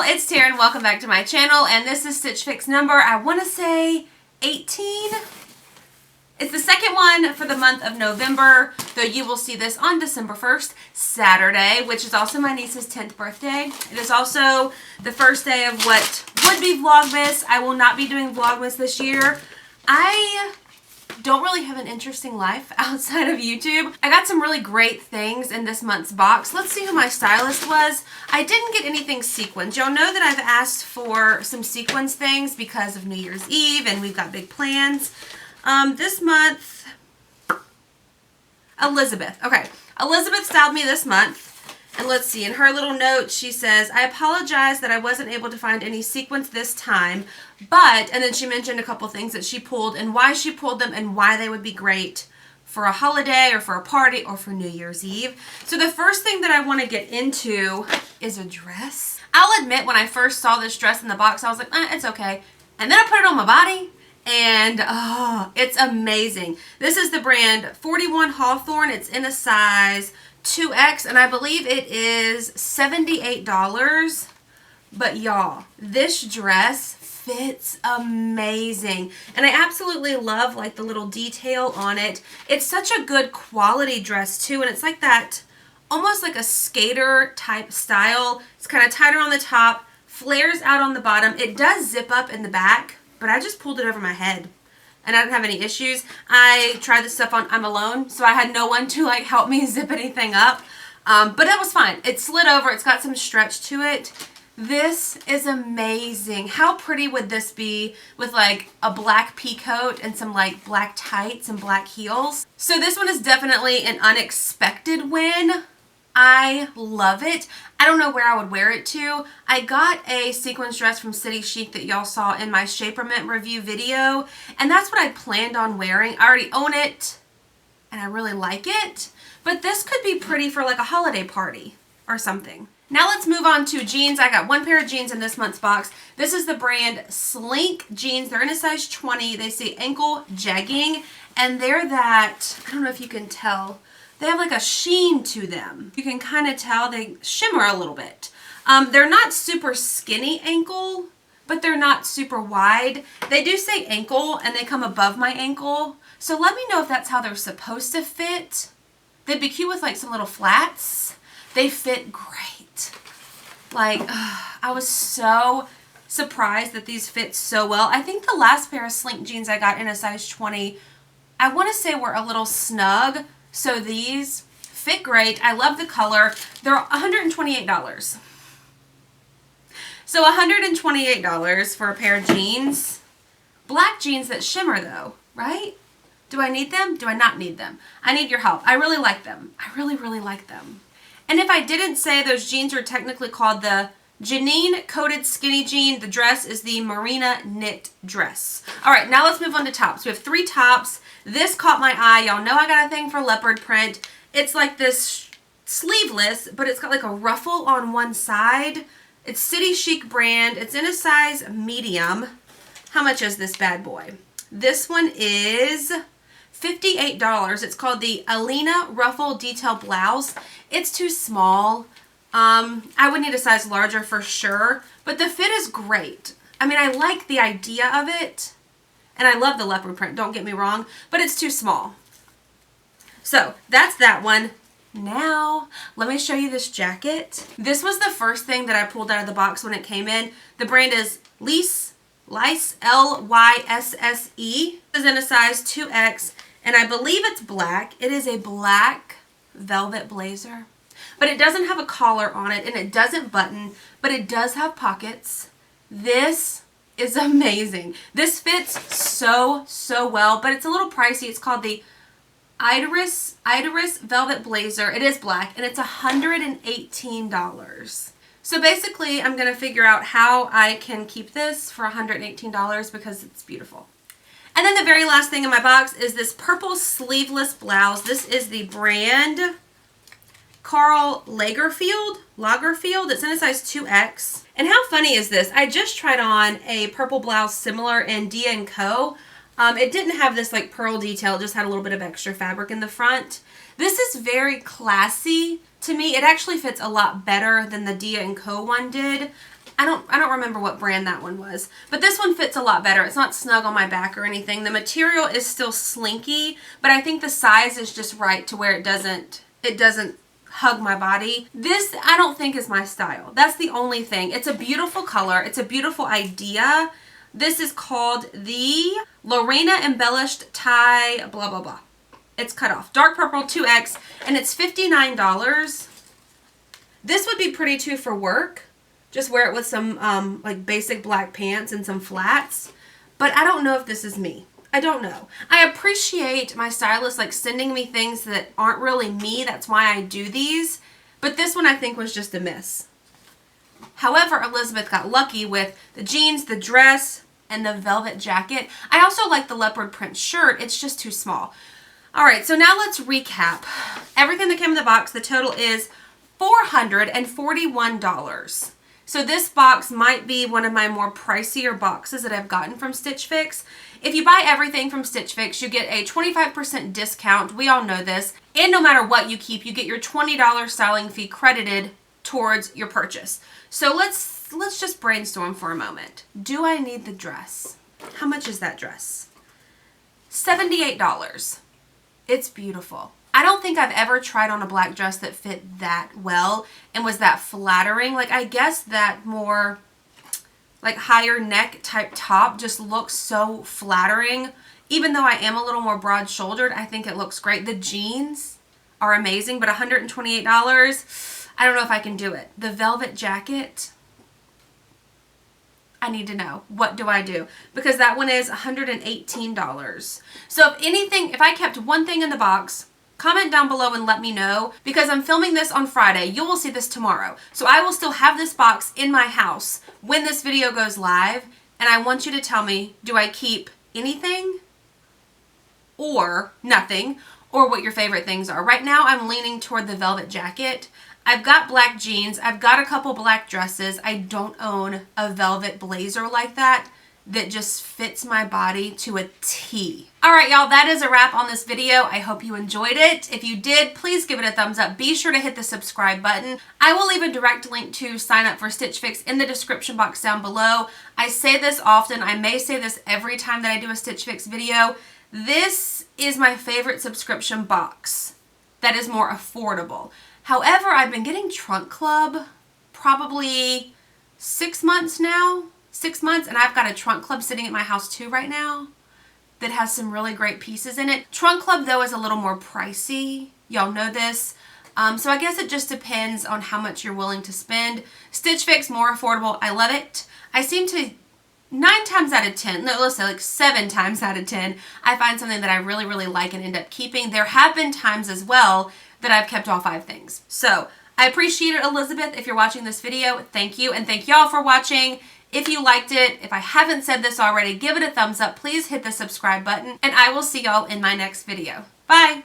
y'all, it's Taren. Welcome back to my channel, and this is Stitch Fix number, I want to say 18. It's the second one for the month of November, though you will see this on December 1st, Saturday, which is also my niece's 10th birthday. It is also the first day of what would be Vlogmas. I will not be doing Vlogmas this year. I don't really have an interesting life outside of YouTube. I got some really great things in this month's box. Let's see who my stylist was. I didn't get anything sequins. Y'all know that I've asked for some sequins things because of New Year's Eve and we've got big plans. This month, Elizabeth. Okay, Elizabeth styled me this month. And let's see, in her little note, she says, I apologize that I wasn't able to find any sequins this time, but, and then she mentioned a couple things that she pulled and why she pulled them and why they would be great for a holiday or for a party or for New Year's Eve. So the first thing that I want to get into is a dress. I'll admit, when I first saw this dress in the box, I was like, it's okay. And then I put it on my body, and oh, it's amazing. This is the brand 41 Hawthorne. It's in a size 2X, and I believe it is $78. But y'all, this dress fits amazing, and I absolutely love like the little detail on it. It's such a good quality dress too, and it's like that, almost like a skater type style. It's kind of tighter on the top, flares out on the bottom. It does zip up in the back, but I just pulled it over my head and I didn't have any issues. I tried this stuff on, I'm alone, so I had no one to like help me zip anything up. But that was fine. It slid over. It's got some stretch to it. This is amazing. How pretty would this be with like a black pea coat and some like black tights and black heels? So this one is definitely an unexpected win. I love it. I don't know where I would wear it to. I got a sequins dress from City Chic that y'all saw in my Shaperment review video, and that's what I planned on wearing. I already own it, and I really like it, but this could be pretty for like a holiday party or something. Now let's move on to jeans. I got one pair of jeans in this month's box. This is the brand Slink jeans. They're in a size 20. They say ankle jegging, and they're that, I don't know if you can tell, they have like a sheen to them. You can kind of tell they shimmer a little bit. They're not super skinny ankle, but they're not super wide. They do say ankle, and they come above my ankle. So let me know if that's how they're supposed to fit. They'd be cute with like some little flats. They fit great. Like, I was so surprised that these fit so well. I think the last pair of Slink jeans I got in a size 20, I want to say were a little snug. So these fit great. I love the color. They're $128. So $128 for a pair of jeans. Black jeans that shimmer though, right? Do I need them? Do I not need them? I need your help. I really like them. I really, really like them. And if I didn't say, those jeans are technically called the Janine Coated Skinny Jean. The dress is the Marina Knit Dress. All right, now let's move on to tops. We have 3 tops. This caught my eye. Y'all know I got a thing for leopard print. It's like this sleeveless, but it's got like a ruffle on one side. It's City Chic brand. It's in a size medium. How much is this bad boy? This one is $58. It's called the Alina Ruffle Detail Blouse. It's too small. I would need a size larger for sure, but the fit is great. I mean, I like the idea of it, and I love the leopard print, don't get me wrong, but it's too small. So that's that one. Now, let me show you this jacket. This was the first thing that I pulled out of the box when it came in. The brand is Lysse, L-Y-S-S-E. This is in a size 2X, and I believe it's black. It is a black velvet blazer, but it doesn't have a collar on it, and it doesn't button, but it does have pockets. This is amazing. This fits so, so well, but it's a little pricey. It's called the Iris Velvet Blazer. It is black, and it's $118. So basically, I'm going to figure out how I can keep this for $118 because it's beautiful. And then the very last thing in my box is this purple sleeveless blouse. This is the brand Karl Lagerfeld. It's in a size 2X. And how funny is this? I just tried on a purple blouse similar in Dia & Co. It didn't have this like pearl detail. It just had a little bit of extra fabric in the front. This is very classy to me. It actually fits a lot better than the Dia & Co. one did. I don't remember what brand that one was. But this one fits a lot better. It's not snug on my back or anything. The material is still slinky, but I think the size is just right to where it doesn't hug my body. This I don't think is my style. That's the only thing. It's a beautiful color. It's a beautiful idea. This is called the Lorena Embellished Tie blah blah blah. It's cut off. Dark purple 2X and it's $59. This would be pretty too for work. Just wear it with some like basic black pants and some flats. But I don't know if this is me. I don't know. I appreciate my stylist like sending me things that aren't really me. That's why I do these. But this one I think was just a miss. However, Elizabeth got lucky with the jeans, the dress, and the velvet jacket. I also like the leopard print shirt. It's just too small. All right, so now let's recap. Everything that came in the box, the total is $441. So this box might be one of my more pricier boxes that I've gotten from Stitch Fix. If you buy everything from Stitch Fix, you get a 25% discount. We all know this. And no matter what you keep, you get your $20 styling fee credited towards your purchase. So let's just brainstorm for a moment. Do I need the dress? How much is that dress? $78. It's beautiful. I don't think I've ever tried on a black dress that fit that well and was that flattering. Like, I guess that more like higher neck type top just looks so flattering. Even though I am a little more broad shouldered, I think it looks great. The jeans are amazing, but $128, I don't know if I can do it. The velvet jacket, I need to know. What do I do? Because that one is $118. So if anything, if I kept one thing in the box, comment down below and let me know, because I'm filming this on Friday. You will see this tomorrow. So I will still have this box in my house when this video goes live, and I want you to tell me, do I keep anything or nothing, or what your favorite things are. Right now I'm leaning toward the velvet jacket. I've got black jeans. I've got a couple black dresses. I don't own a velvet blazer like that just fits my body to a T. All right, y'all, that is a wrap on this video. I hope you enjoyed it. If you did, please give it a thumbs up. Be sure to hit the subscribe button. I will leave a direct link to sign up for Stitch Fix in the description box down below. I say this often. I may say this every time that I do a Stitch Fix video. This is my favorite subscription box that is more affordable. However, I've been getting Trunk Club probably 6 months now. 6 months, and I've got a Trunk Club sitting at my house too right now that has some really great pieces in it. Trunk Club, though, is a little more pricey. Y'all know this. So I guess it just depends on how much you're willing to spend. Stitch Fix, more affordable. I love it. I seem to 9 times out of 10, no, let's say like 7 times out of 10, I find something that I really, really like and end up keeping. There have been times as well that I've kept all 5 things. So I appreciate it, Elizabeth. If you're watching this video, thank you. And thank y'all for watching. If you liked it, if I haven't said this already, give it a thumbs up. Please hit the subscribe button, and I will see y'all in my next video. Bye!